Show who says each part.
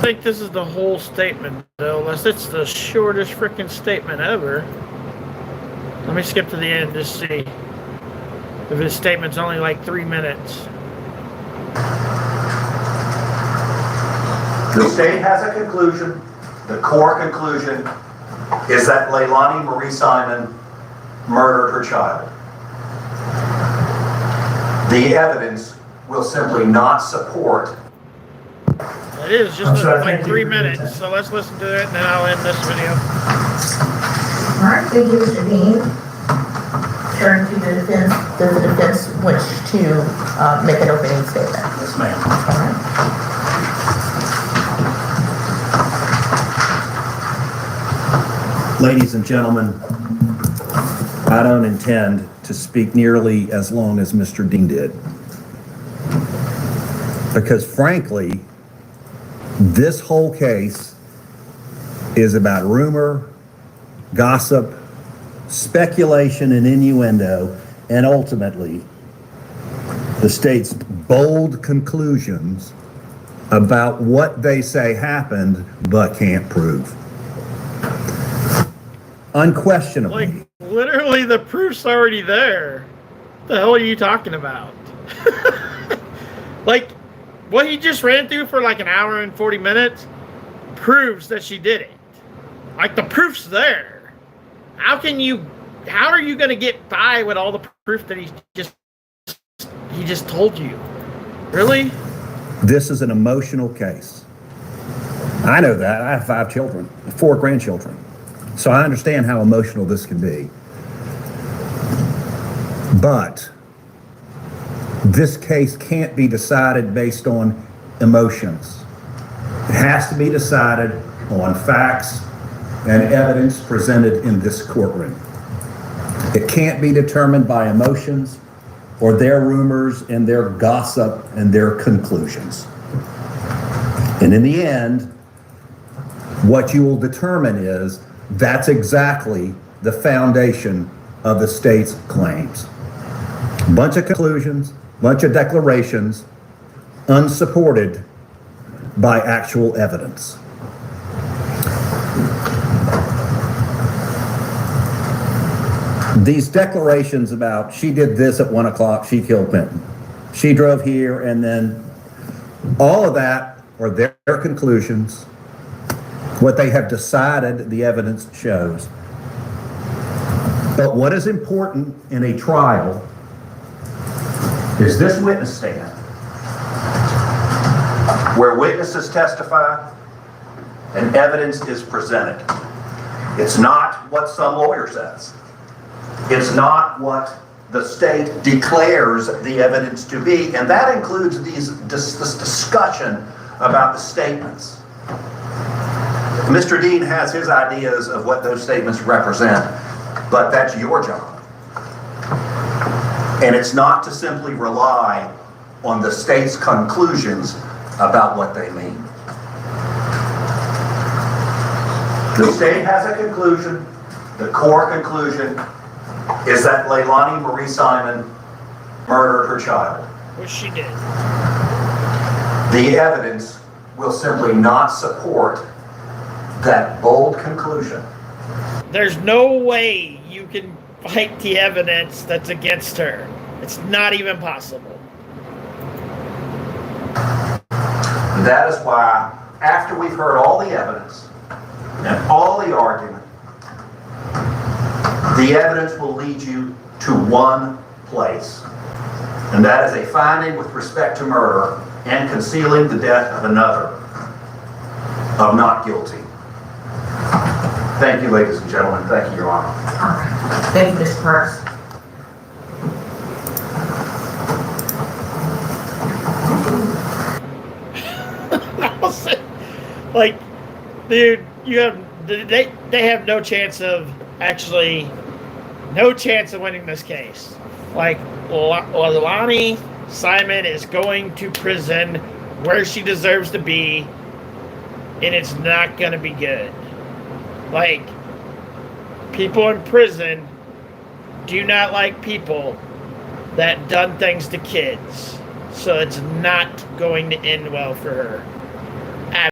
Speaker 1: think this is the whole statement, though, unless it's the shortest freaking statement ever. Let me skip to the end to see if his statement's only like 3 minutes.
Speaker 2: The state has a conclusion. The core conclusion is that Leilani Marie Simon murdered her child. The evidence will simply not support.
Speaker 1: It is just like 3 minutes, so let's listen to it and then I'll end this video.
Speaker 3: All right, thank you, Mr. Dean. Turn to the defense. Does the defense wish to make an opening statement?
Speaker 2: Yes, ma'am.
Speaker 3: All right.
Speaker 4: Ladies and gentlemen, I don't intend to speak nearly as long as Mr. Dean did. Because frankly, this whole case is about rumor, gossip, speculation and innuendo, and ultimately the state's bold conclusions about what they say happened but can't prove. Unquestionably.
Speaker 1: Like, literally the proof's already there. What the hell are you talking about? Like, what he just ran through for like an hour and 40 minutes proves that she did it. Like, the proof's there. How are you going to get by with all the proof that he just told you? Really?
Speaker 4: This is an emotional case. I know that. I have 5 children, 4 grandchildren. So I understand how emotional this can be. But this case can't be decided based on emotions. It has to be decided on facts and evidence presented in this courtroom. It can't be determined by emotions or their rumors and their gossip and their conclusions. And in the end, what you will determine is that's exactly the foundation of the state's claims. Bunch of conclusions, bunch of declarations, unsupported by actual evidence. These declarations about she did this at 1 o'clock, she killed Quinton. She drove here, and then all of that are their conclusions. What they have decided, the evidence shows. But what is important in a trial is this witness stand, where witnesses testify and evidence is presented. It's not what some lawyer says. It's not what the state declares the evidence to be, and that includes this discussion about the statements. Mr. Dean has his ideas of what those statements represent, but that's your job. And it's not to simply rely on the state's conclusions about what they mean. The state has a conclusion. The core conclusion is that Leilani Marie Simon murdered her child.
Speaker 1: Which she did.
Speaker 2: The evidence will simply not support that bold conclusion.
Speaker 1: There's no way you can fight the evidence that's against her. It's not even possible.
Speaker 2: That is why, after we've heard all the evidence and all the argument, the evidence will lead you to one place, and that is a finding with respect to murder and concealing the death of another of not guilty. Thank you, ladies and gentlemen. Thank you, Your Honor.
Speaker 3: All right. Thank you, Mr. Parks.
Speaker 1: Like, dude, they have no chance of winning this case. Like, Leilani Simon is going to prison where she deserves to be, and it's not going to be good. Like, people in prison do not like people that done things to kids. So it's not going to end well for her.